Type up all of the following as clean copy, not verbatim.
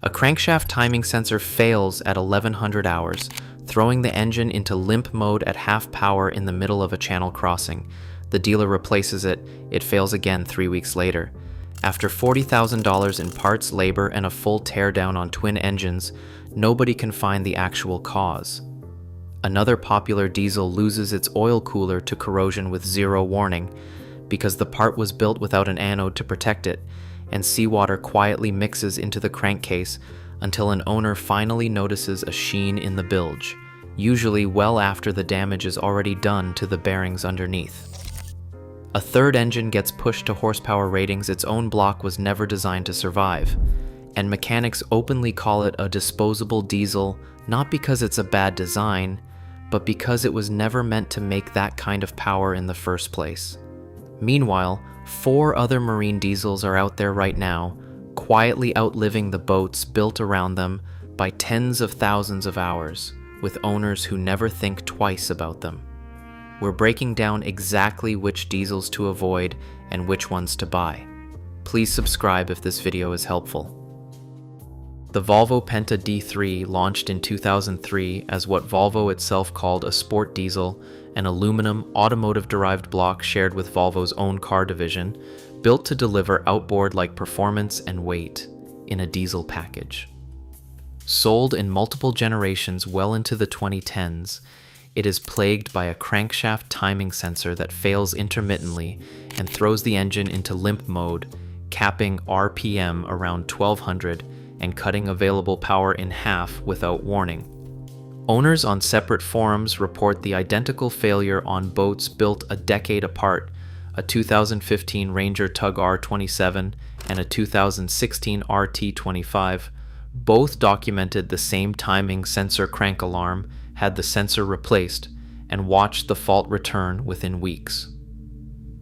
A crankshaft timing sensor fails at 1100 hours, throwing the engine into limp mode at half power in the middle of a channel crossing. The dealer replaces it. It fails again 3 weeks later. After $40,000 in parts, labor, and a full teardown on twin engines, nobody can find the actual cause. Another popular diesel loses its oil cooler to corrosion with zero warning because the part was built without an anode to protect it, and seawater quietly mixes into the crankcase until an owner finally notices a sheen in the bilge, usually well after the damage is already done to the bearings underneath. A third engine gets pushed to horsepower ratings its own block was never designed to survive, and mechanics openly call it a disposable diesel, not because it's a bad design, but because it was never meant to make that kind of power in the first place. Meanwhile, 4 other marine diesels are out there right now, quietly outliving the boats built around them by tens of thousands of hours, with owners who never think twice about them. We're breaking down exactly which diesels to avoid and which ones to buy. Please subscribe if this video is helpful. The Volvo Penta D3 launched in 2003 as what Volvo itself called a sport diesel, an aluminum, automotive-derived block shared with Volvo's own car division, built to deliver outboard-like performance and weight in a diesel package. Sold in multiple generations well into the 2010s, it is plagued by a crankshaft timing sensor that fails intermittently and throws the engine into limp mode, capping RPM around 1200 and cutting available power in half without warning. Owners on separate forums report the identical failure on boats built a decade apart, a 2015 Ranger Tug R27 and a 2016 RT25. Both documented the same timing sensor crank alarm, had the sensor replaced, and watched the fault return within weeks.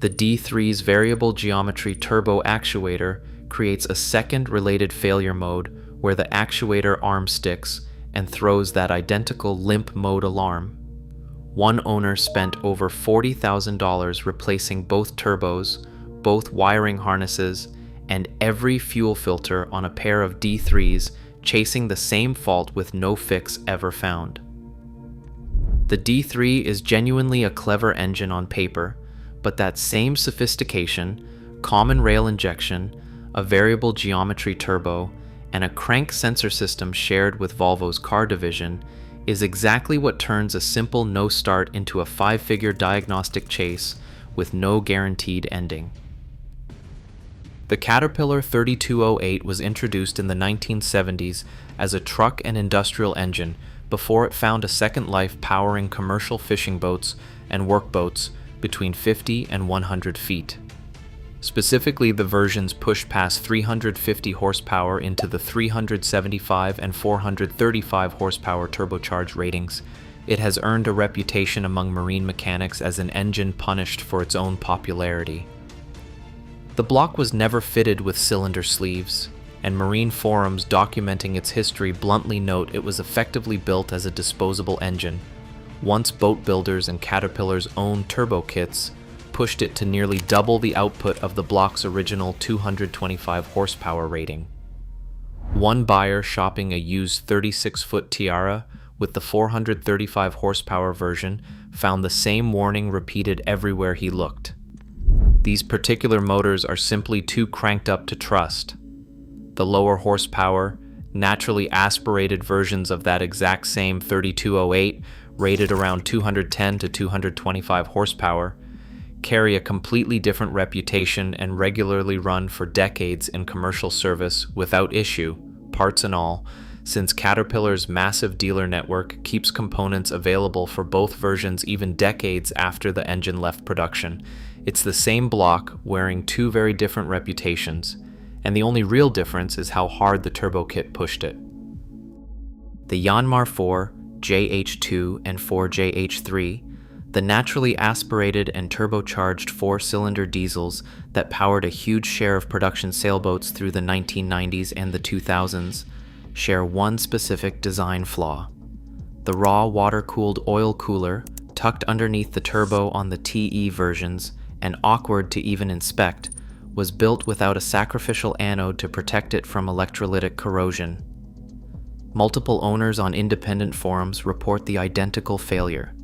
The D3's variable geometry turbo actuator creates a second related failure mode where the actuator arm sticks and throws that identical limp mode alarm. One owner spent over $40,000 replacing both turbos, both wiring harnesses, and every fuel filter on a pair of D3s, chasing the same fault with no fix ever found. The D3 is genuinely a clever engine on paper, but that same sophistication, common rail injection, a variable geometry turbo, and a crank sensor system shared with Volvo's car division is exactly what turns a simple no-start into a 5-figure diagnostic chase with no guaranteed ending. The Caterpillar 3208 was introduced in the 1970s as a truck and industrial engine before it found a second life powering commercial fishing boats and workboats between 50 and 100 feet. Specifically, the versions push past 350 horsepower into the 375 and 435 horsepower turbocharged ratings. It has earned a reputation among marine mechanics as an engine punished for its own popularity. The block was never fitted with cylinder sleeves, and marine forums documenting its history bluntly note it was effectively built as a disposable engine. Once boat builders and Caterpillar's own turbo kits pushed it to nearly double the output of the block's original 225 horsepower rating. One buyer shopping a used 36-foot Tiara with the 435 horsepower version found the same warning repeated everywhere he looked. These particular motors are simply too cranked up to trust. The lower horsepower, naturally aspirated versions of that exact same 3208, rated around 210 to 225 horsepower, carry a completely different reputation and regularly run for decades in commercial service without issue, parts and all, since Caterpillar's massive dealer network keeps components available for both versions even decades after the engine left production. It's the same block wearing two very different reputations, and the only real difference is how hard the turbo kit pushed it. The Yanmar 4, JH2, and 4JH3, the naturally aspirated and turbocharged 4-cylinder diesels that powered a huge share of production sailboats through the 1990s and the 2000s, share one specific design flaw. The raw water-cooled oil cooler, tucked underneath the turbo on the TE versions, and awkward to even inspect, was built without a sacrificial anode to protect it from electrolytic corrosion. Multiple owners on independent forums report the identical failure.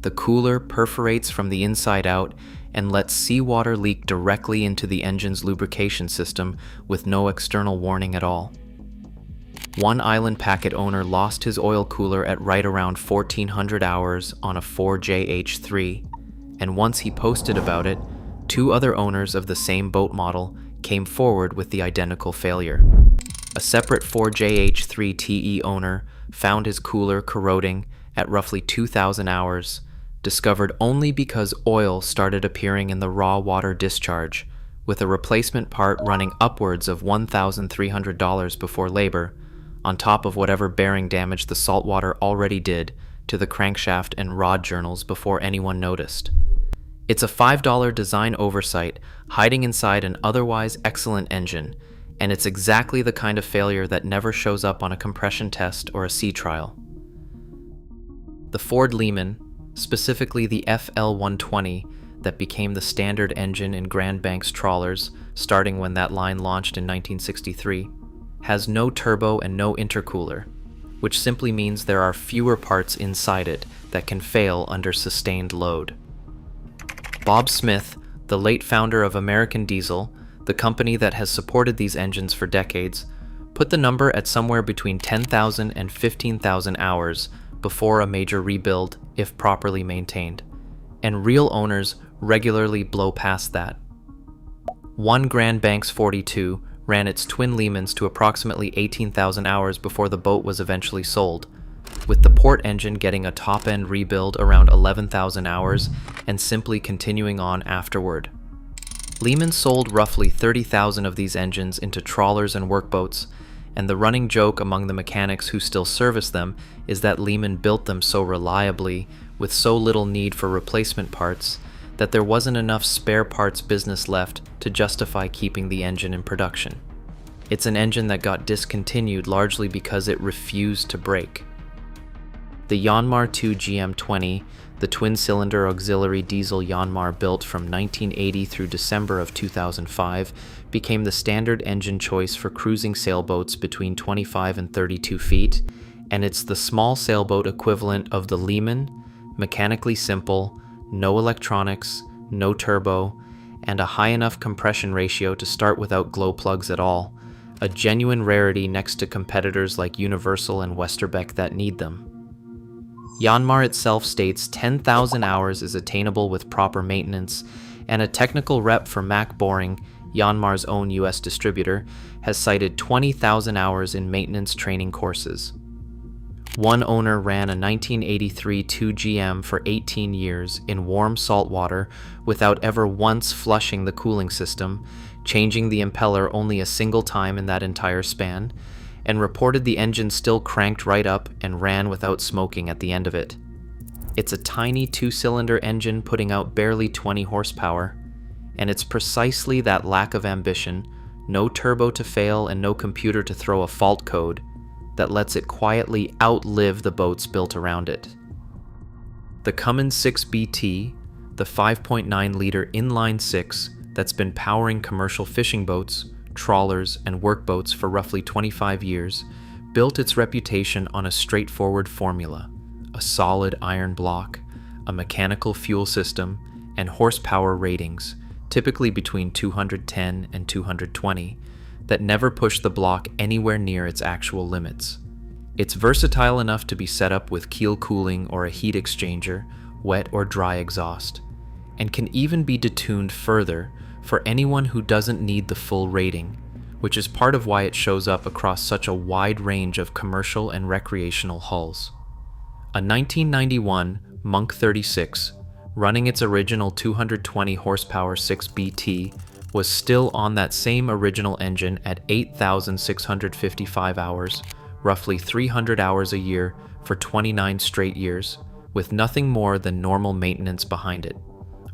The cooler perforates from the inside out and lets seawater leak directly into the engine's lubrication system with no external warning at all. One island packet owner lost his oil cooler at right around 1400 hours on a 4JH3, and once he posted about it, 2 other owners of the same boat model came forward with the identical failure. A separate 4JH3TE owner found his cooler corroding at roughly 2000 hours, discovered only because oil started appearing in the raw water discharge, with a replacement part running upwards of $1,300 before labor, on top of whatever bearing damage the saltwater already did to the crankshaft and rod journals before anyone noticed. It's a $5 design oversight hiding inside an otherwise excellent engine, and it's exactly the kind of failure that never shows up on a compression test or a sea trial. The Ford Lehman, specifically the FL120 that became the standard engine in Grand Banks trawlers starting when that line launched in 1963, has no turbo and no intercooler, which simply means there are fewer parts inside it that can fail under sustained load. Bob Smith, the late founder of American Diesel, the company that has supported these engines for decades, put the number at somewhere between 10,000 and 15,000 hours before a major rebuild, if properly maintained, and real owners regularly blow past that. One Grand Banks 42 ran its twin Lehmans to approximately 18,000 hours before the boat was eventually sold, with the port engine getting a top-end rebuild around 11,000 hours and simply continuing on afterward. Lehman sold roughly 30,000 of these engines into trawlers and workboats, and the running joke among the mechanics who still service them is that Lehman built them so reliably, with so little need for replacement parts, that there wasn't enough spare parts business left to justify keeping the engine in production. It's an engine that got discontinued largely because it refused to break. The Yanmar 2 GM20, the twin-cylinder auxiliary diesel Yanmar built from 1980 through December of 2005, became the standard engine choice for cruising sailboats between 25 and 32 feet, and it's the small sailboat equivalent of the Lehman, mechanically simple, no electronics, no turbo, and a high enough compression ratio to start without glow plugs at all, a genuine rarity next to competitors like Universal and Westerbeck that need them. Yanmar itself states 10,000 hours is attainable with proper maintenance, and a technical rep for Mac Boring, Yanmar's own US distributor, has cited 20,000 hours in maintenance training courses. One owner ran a 1983 2GM for 18 years in warm salt water without ever once flushing the cooling system, changing the impeller only a single time in that entire span, and reported the engine still cranked right up and ran without smoking at the end of it. It's a tiny 2-cylinder engine putting out barely 20 horsepower, and it's precisely that lack of ambition, no turbo to fail and no computer to throw a fault code, that lets it quietly outlive the boats built around it. The Cummins 6BT, the 5.9-liter inline 6 that's been powering commercial fishing boats, trawlers, and workboats for roughly 25 years, built its reputation on a straightforward formula: a solid iron block, a mechanical fuel system, and horsepower ratings, typically between 210 and 220, that never push the block anywhere near its actual limits. It's versatile enough to be set up with keel cooling or a heat exchanger, wet or dry exhaust, and can even be detuned further for anyone who doesn't need the full rating, which is part of why it shows up across such a wide range of commercial and recreational hulls. A 1991 Monk 36, running its original 220 horsepower 6BT, was still on that same original engine at 8,655 hours, roughly 300 hours a year for 29 straight years, with nothing more than normal maintenance behind it.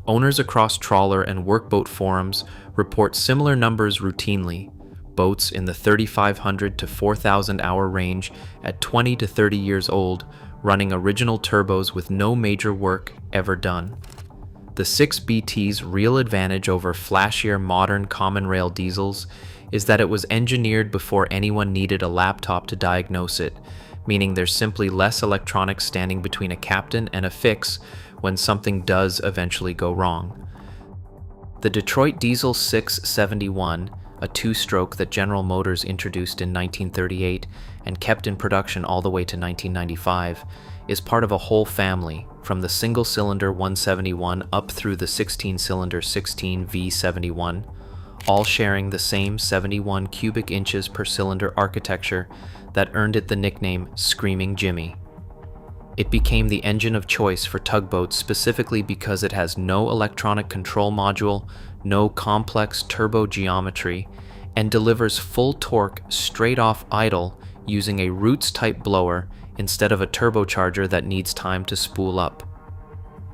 Owners across trawler and workboat forums report similar numbers routinely, boats in the 3,500 to 4,000 hour range at 20 to 30 years old, running original turbos with no major work ever done. The 6BT's real advantage over flashier modern common rail diesels is that it was engineered before anyone needed a laptop to diagnose it, meaning there's simply less electronics standing between a captain and a fix when something does eventually go wrong. The Detroit Diesel 671, a two-stroke that General Motors introduced in 1938 and kept in production all the way to 1995, is part of a whole family, from the single-cylinder 171 up through the 16-cylinder 16 V71, all sharing the same 71 cubic inches per cylinder architecture that earned it the nickname Screaming Jimmy. It became the engine of choice for tugboats specifically because it has no electronic control module, no complex turbo geometry, and delivers full torque straight off idle using a Roots-type blower instead of a turbocharger that needs time to spool up.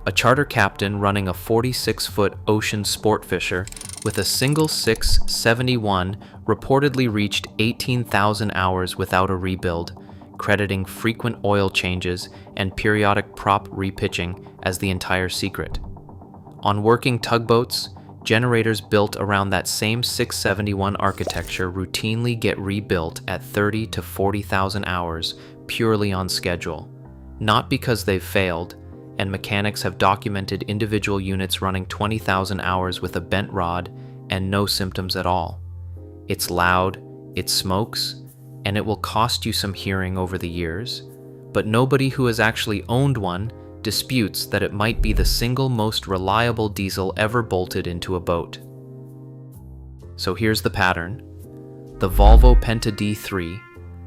A charter captain running a 46-foot ocean sport fisher with a single 671 reportedly reached 18,000 hours without a rebuild, crediting frequent oil changes and periodic prop repitching as the entire secret. On working tugboats, generators built around that same 671 architecture routinely get rebuilt at 30 to 40,000 hours purely on schedule, not because they've failed, and mechanics have documented individual units running 20,000 hours with a bent rod and no symptoms at all. It's loud, it smokes, and it will cost you some hearing over the years, but nobody who has actually owned one disputes that it might be the single most reliable diesel ever bolted into a boat. So here's the pattern. The Volvo Penta D3,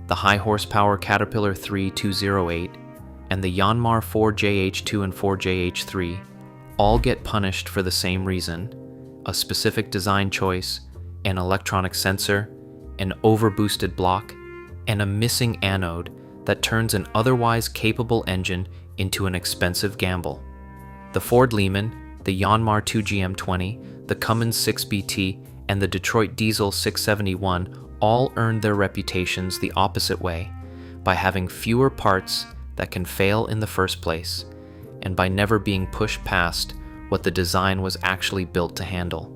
the high-horsepower Caterpillar 3208, and the Yanmar 4JH2 and 4JH3 all get punished for the same reason: a specific design choice, an electronic sensor, an overboosted block, and a missing anode that turns an otherwise capable engine into an expensive gamble. The Ford Lehman, the Yanmar 2GM20, the Cummins 6BT, and the Detroit Diesel 671 all earned their reputations the opposite way, by having fewer parts that can fail in the first place, and by never being pushed past what the design was actually built to handle.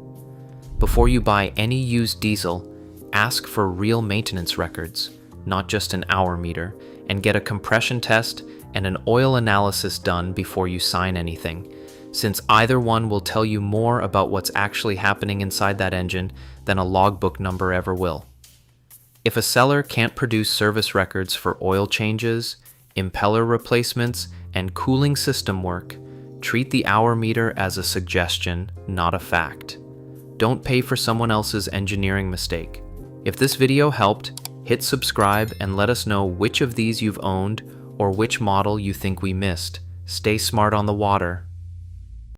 Before you buy any used diesel, ask for real maintenance records, not just an hour meter, and get a compression test and an oil analysis done before you sign anything, since either one will tell you more about what's actually happening inside that engine than a logbook number ever will. If a seller can't produce service records for oil changes, impeller replacements, and cooling system work, treat the hour meter as a suggestion, not a fact. Don't pay for someone else's engineering mistake. If this video helped, hit subscribe and let us know which of these you've owned or which model you think we missed. Stay smart on the water.